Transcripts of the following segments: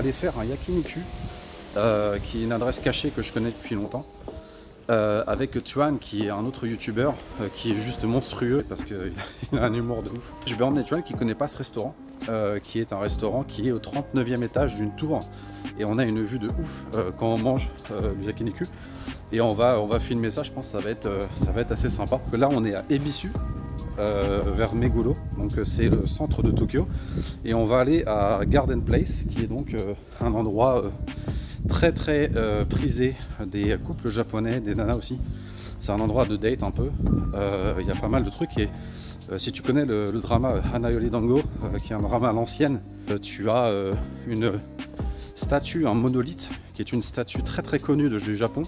aller faire un yakiniku, qui est une adresse cachée que je connais depuis longtemps, avec Tuan qui est un autre youtubeur qui est juste monstrueux parce qu'il a un humour de ouf. Je vais emmener Tuan qui connaît pas ce restaurant, qui est un restaurant qui est au 39e étage d'une tour et on a une vue de ouf quand on mange du yakiniku et on va filmer ça. Je pense que ça va être assez sympa. Là on est à Ebisu, vers Meguro, donc c'est le centre de Tokyo, et on va aller à Garden Place qui est donc un endroit très prisé des couples japonais, des nanas aussi. C'est un endroit de date un peu, il y a pas mal de trucs et si tu connais le drama Hanayori Dango, qui est un drama à l'ancienne, tu as une statue, un monolithe qui est une statue très connue du Japon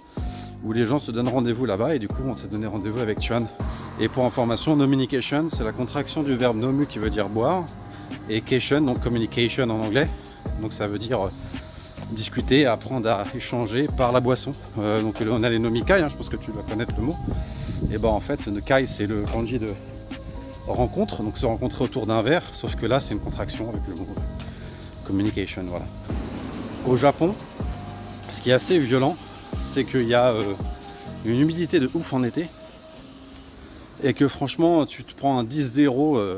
où les gens se donnent rendez-vous là-bas et du coup on s'est donné rendez-vous avec Tuan. Et pour information, Nomication c'est la contraction du verbe nomu qui veut dire boire et cation, donc communication en anglais, donc ça veut dire discuter, apprendre à échanger par la boisson. Donc on a les nomikai, je pense que tu dois connaître le mot. Et ben en fait, le kai c'est le kanji de rencontre, donc se rencontrer autour d'un verre, sauf que là c'est une contraction avec le mot communication. Voilà. Au Japon, ce qui est assez violent, c'est qu'il y a une humidité de ouf en été et que franchement tu te prends un 10-0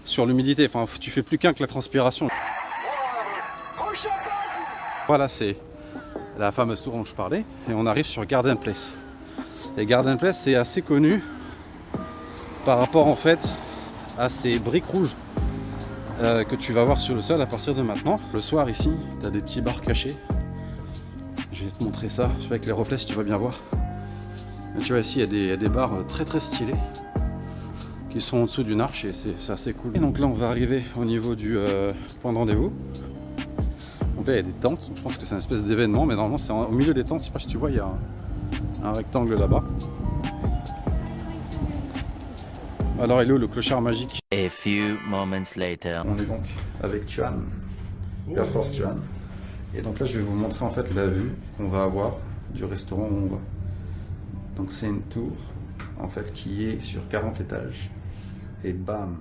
sur l'humidité, enfin tu fais plus qu'un que la transpiration. Voilà, c'est la fameuse tour dont je parlais et on arrive sur Garden Place. Et Garden Place c'est assez connu par rapport en fait à ces briques rouges que tu vas voir sur le sol à partir de maintenant. Le soir ici, tu as des petits bars cachés. Je vais te montrer ça, avec les reflets si tu vas bien voir. Et tu vois ici, il y a des bars très stylés qui sont en dessous d'une arche et c'est assez cool. Et donc là on va arriver au niveau du point de rendez-vous. Donc là il y a des tentes, donc je pense que c'est une espèce d'événement, mais normalement c'est au milieu des tentes, je sais pas si tu vois, il y a un rectangle là-bas. Alors il est où le clochard magique? A few moments later. On est donc avec Tuan, Air Force Tuan. Et donc là je vais vous montrer en fait la vue qu'on va avoir du restaurant où on va. Donc c'est une tour en fait qui est sur 40 étages. Et bam!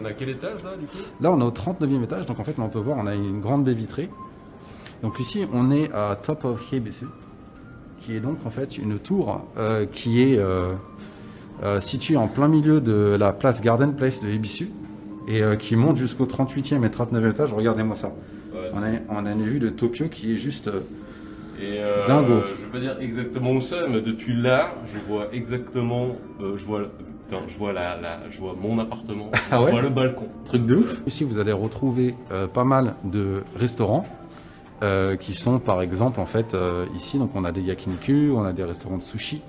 On est à quel étage là du coup? Là on est au 39e étage, donc en fait là, on peut voir, on a une grande baie vitrée. Donc ici on est à Top of Ebisu, qui est donc en fait une tour qui est située en plein milieu de la place Garden Place de Ebisu et qui monte jusqu'au 38e et 39e étage. Regardez-moi ça. Ouais, on a une vue de Tokyo qui est juste dingo. Je vais pas dire exactement où c'est, mais depuis là, je vois exactement, je vois mon appartement, Ah ouais, je vois le balcon. Truc de ouf. Ici vous allez retrouver pas mal de restaurants qui sont par exemple en fait ici, donc on a des yakiniku, on a des restaurants de sushi,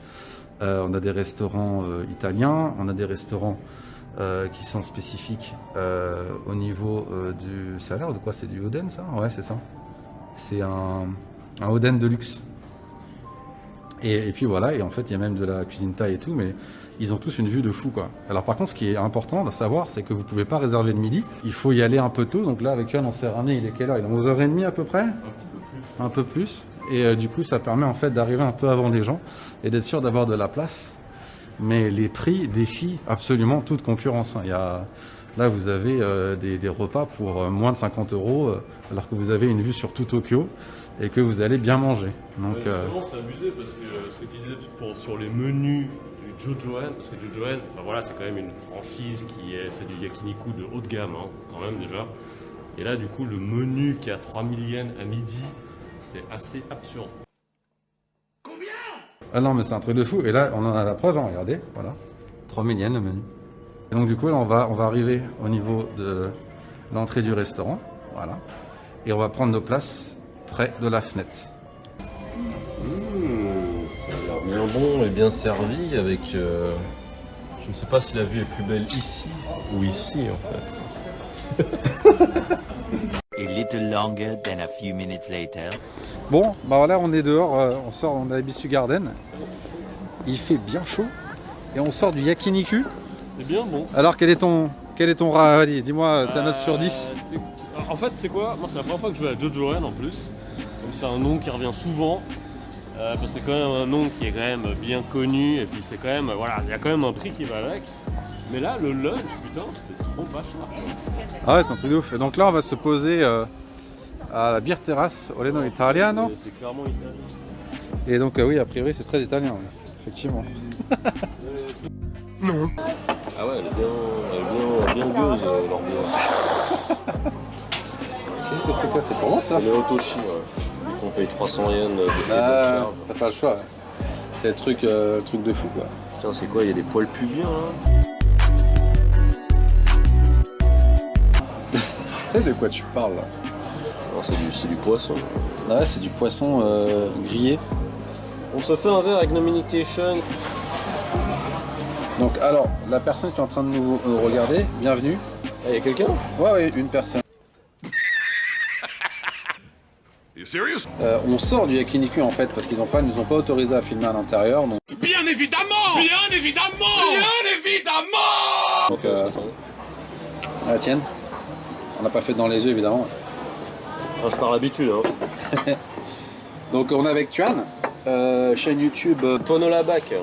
on a des restaurants italiens, on a des restaurants qui sont spécifiques au niveau du... Ça a l'air de quoi? C'est du oden ça? Ouais c'est ça. C'est un oden de luxe. Et puis voilà, et en fait il y a même de la cuisine thaï et tout, mais ils ont tous une vue de fou quoi. Alors par contre ce qui est important à savoir, c'est que vous pouvez pas réserver le midi, il faut y aller un peu tôt. Donc là avec Yann on s'est ramené, il est quelle heure? Il est 11h30 à peu près? Un petit peu plus. Un peu plus. Et du coup ça permet en fait d'arriver un peu avant les gens et d'être sûr d'avoir de la place. Mais les prix défient absolument toute concurrence. Il y a... Là vous avez des repas pour moins de 50 €, alors que vous avez une vue sur tout Tokyo et que vous allez bien manger. Donc, Justement c'est abusé parce que ce que tu disais sur les menus du Jojoen, parce que Jojoen, enfin voilà, c'est quand même une franchise c'est du yakiniku de haut de gamme, hein, quand même déjà. Et là, du coup, le menu qui est à 3000 yens à midi, c'est assez absurde. Ah non, mais c'est un truc de fou. Et là, on en a la preuve, hein, regardez, voilà. 3000 yens le menu. Et donc du coup, là, on va arriver au niveau de l'entrée du restaurant, voilà. Et on va prendre nos places près de la fenêtre. Ça a l'air bien bon et bien servi avec... je ne sais pas si la vue est plus belle ici ou ici en fait. A little longer than a few minutes later. Bon, bah voilà, on est dehors, on sort, on est à Bissu Garden. Il fait bien chaud et on sort du yakiniku. C'est bien bon. Alors quel est ton allez, dis-moi ta note sur 10. En fait, c'est quoi? Moi, c'est la première fois que je vais à Jojoen en plus. Comme c'est un nom qui revient souvent. Parce que c'est quand même un nom qui est quand même bien connu. Et puis c'est quand même, voilà, il y a quand même un prix qui va avec. Mais là, le lunch, putain, c'était trop pas cher. Ah ouais, c'est un truc de ouf. Et donc là, on va se poser à la bière terrasse Oleno Italiano. C'est clairement italien. Et donc oui, a priori, c'est très italien, oui, effectivement. Ah ouais, elle est bien gueuse l'ambiance. Qu'est-ce que c'est que ça? C'est pour moi ça? C'est le Otoshi, ouais. On paye 300 yens de Ah, charge. t'as pas le choix. C'est le truc de fou quoi. Tiens, c'est quoi? Il y a des poils pubiens là? Et de quoi tu parles là? Non, c'est du poisson. Ouais, c'est du poisson grillé. On se fait un verre avec Nominication. Donc alors, la personne qui est en train de nous regarder, bienvenue. Il y a quelqu'un? Ouais, une personne. On sort du yakiniku en fait parce qu'ils nous ont pas autorisé à filmer à l'intérieur. Donc... Bien évidemment! Donc, la tienne. On n'a pas fait dans les yeux évidemment. Ah, je parle l'habitude. Hein. Donc on est avec Tuan, chaîne YouTube Tonolabak.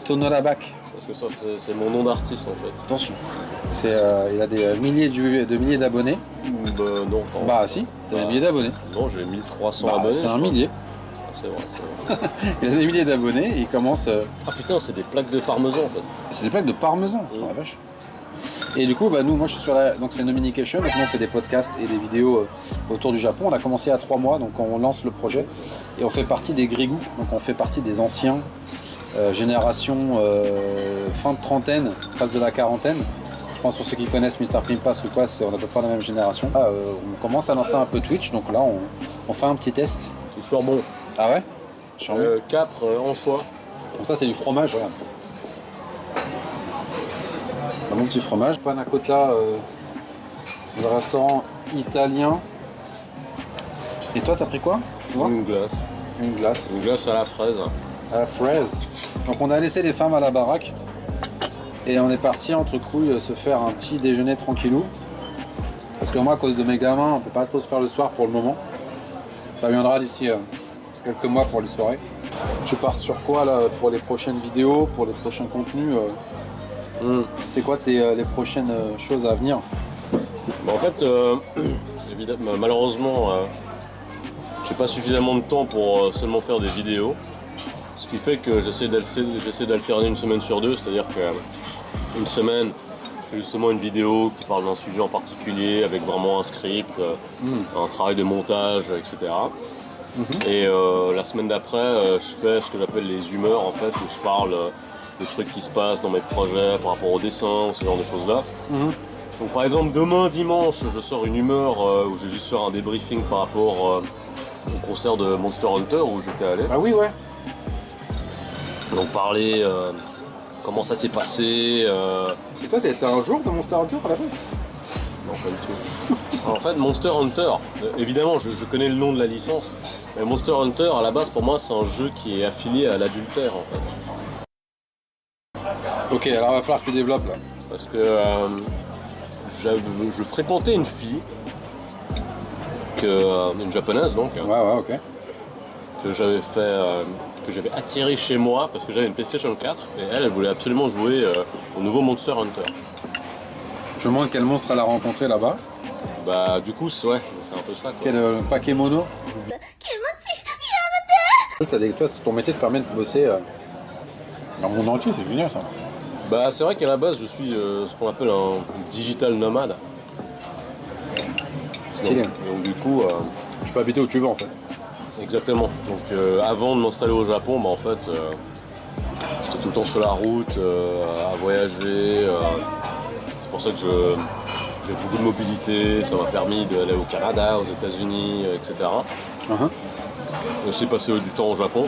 Tonolabak. Parce que ça, c'est mon nom d'artiste en fait. Attention, il a des milliers d'abonnés. Bah non. Bah si, t'as des milliers d'abonnés. Non, j'ai 1300 Bah, abonnés. c'est un millier. C'est vrai. Il a des milliers d'abonnés et il commence... Ah putain, c'est des plaques de parmesan en fait. C'est des plaques de parmesan, oh la vache. Et du coup, bah, moi je suis sur donc c'est Nominication, donc nous on fait des podcasts et des vidéos autour du Japon. On a commencé il y a 3 mois, donc on lance le projet et on fait partie des grigous, donc on fait partie des anciens, génération fin de trentaine, presque de la quarantaine. Je pense pour ceux qui connaissent Mr Pimpas ou quoi, on est à peu près la même génération. Là, on commence à lancer un peu Twitch, donc là on fait un petit test. C'est super bon. Ah ouais? Capre, anchois. Donc ça c'est du fromage, regarde. Un bon petit fromage. Panna cotta dans un restaurant italien. Et toi t'as pris quoi? Une glace. Une glace. Une glace à la fraise. À la fraise. Donc on a laissé les femmes à la baraque. Et on est parti entre couilles se faire un petit déjeuner tranquillou. Parce que moi à cause de mes gamins on peut pas trop se faire le soir pour le moment. Ça viendra d'ici quelques mois pour les soirées. Tu pars sur quoi là pour les prochaines vidéos, pour les prochains contenus C'est quoi les prochaines choses à venir? Bah, en fait, évidemment, malheureusement, j'ai pas suffisamment de temps pour seulement faire des vidéos. Ce qui fait que j'essaie d'alterner une semaine sur deux, c'est-à-dire qu'une semaine, je fais justement une vidéo qui parle d'un sujet en particulier avec vraiment un script, un travail de montage, etc. Et la semaine d'après, je fais ce que j'appelle les humeurs en fait, où je parle des trucs qui se passent dans mes projets par rapport au dessin ou ce genre de choses-là. Donc par exemple, demain dimanche, je sors une humeur où je vais juste faire un débriefing par rapport au concert de Monster Hunter où j'étais allé. Ah oui, ouais. Donc parler comment ça s'est passé. Et toi t'étais un jour de Monster Hunter à la base? Non, pas du tout. Alors, en fait, Monster Hunter, évidemment, je connais le nom de la licence, mais Monster Hunter, à la base, pour moi, c'est un jeu qui est affilié à l'adultère, en fait. Ok, alors il va falloir que tu développes là. Parce que je fréquentais une fille, une japonaise donc, Ouais, ok. que j'avais attirée chez moi parce que j'avais une PlayStation 4 et elle voulait absolument jouer au nouveau Monster Hunter. Je me demande quel monstre elle a rencontré là-bas. Bah du coup c'est un peu ça quoi. Quel Pakemono. Toi, ton métier te permet de bosser Dans le monde entier, c'est génial ça. Bah, c'est vrai qu'à la base, je suis ce qu'on appelle un digital nomade. Stylé. Donc du coup, Tu peux habiter où tu veux en fait. exactement. Donc avant de m'installer au Japon, bah, en fait, j'étais tout le temps sur la route, à voyager. C'est pour ça que j'ai beaucoup de mobilité. Ça m'a permis d'aller au Canada, aux États-Unis, etc. J'ai aussi passé du temps au Japon.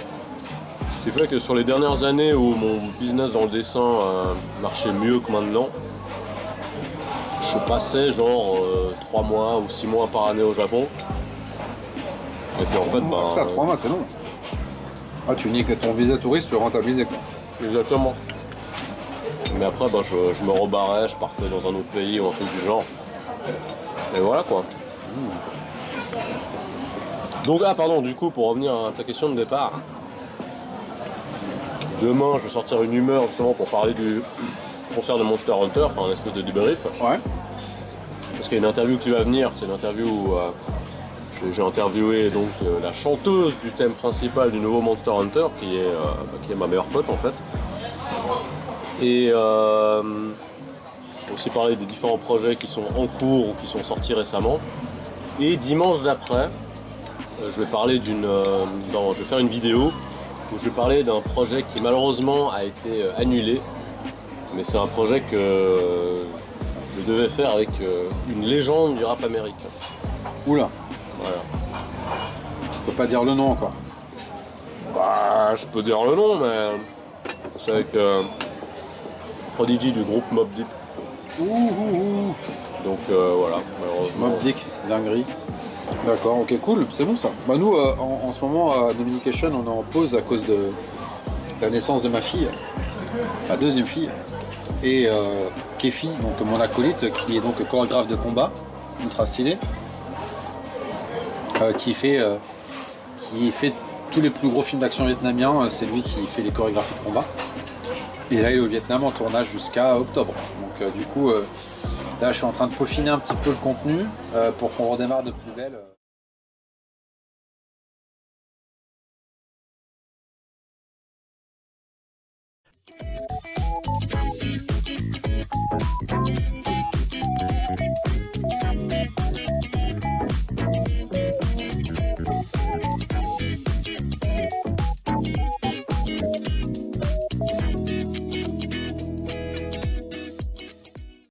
Ce qui fait que sur les dernières années où mon business dans le dessin marchait mieux que maintenant, je passais genre 3 mois ou 6 mois par année au Japon. Et puis en fait, Putain, 3 mois, c'est long. Ah, tu nies que ton visa touriste, tu le rentabilisais quoi. Exactement. Mais après, je me rebarrais, je partais dans un autre pays ou un truc du genre. Et voilà quoi. Donc, du coup, pour revenir à ta question de départ, demain, je vais sortir une humeur justement pour parler du concert de Monster Hunter, enfin un espèce de débrief. Ouais. Parce qu'il y a une interview qui va venir, c'est une interview où j'ai interviewé donc la chanteuse du thème principal du nouveau Monster Hunter, qui est ma meilleure pote en fait. Et aussi parler des différents projets qui sont en cours ou qui sont sortis récemment. Et dimanche d'après, je vais parler je vais faire une vidéo où je vais parler d'un projet qui malheureusement a été annulé. Mais c'est un projet que je devais faire avec une légende du rap américain. Oula, Voilà. on peut pas dire le nom encore. Bah, je peux dire le nom, mais c'est avec Prodigy du groupe Mobb Deep. Donc voilà, malheureusement. Mobb Dick, dinguerie. D'accord, ok, cool, c'est bon ça. Bah nous, en ce moment, à Dominication, on est en pause à cause de la naissance de ma fille, ma deuxième fille, et Kefi, donc mon acolyte, qui est donc chorégraphe de combat, ultra stylé, qui fait tous les plus gros films d'action vietnamiens, c'est lui qui fait les chorégraphies de combat. Et là, il est au Vietnam en tournage jusqu'à octobre. Donc du coup, là, je suis en train de peaufiner un petit peu le contenu pour qu'on redémarre de plus belle.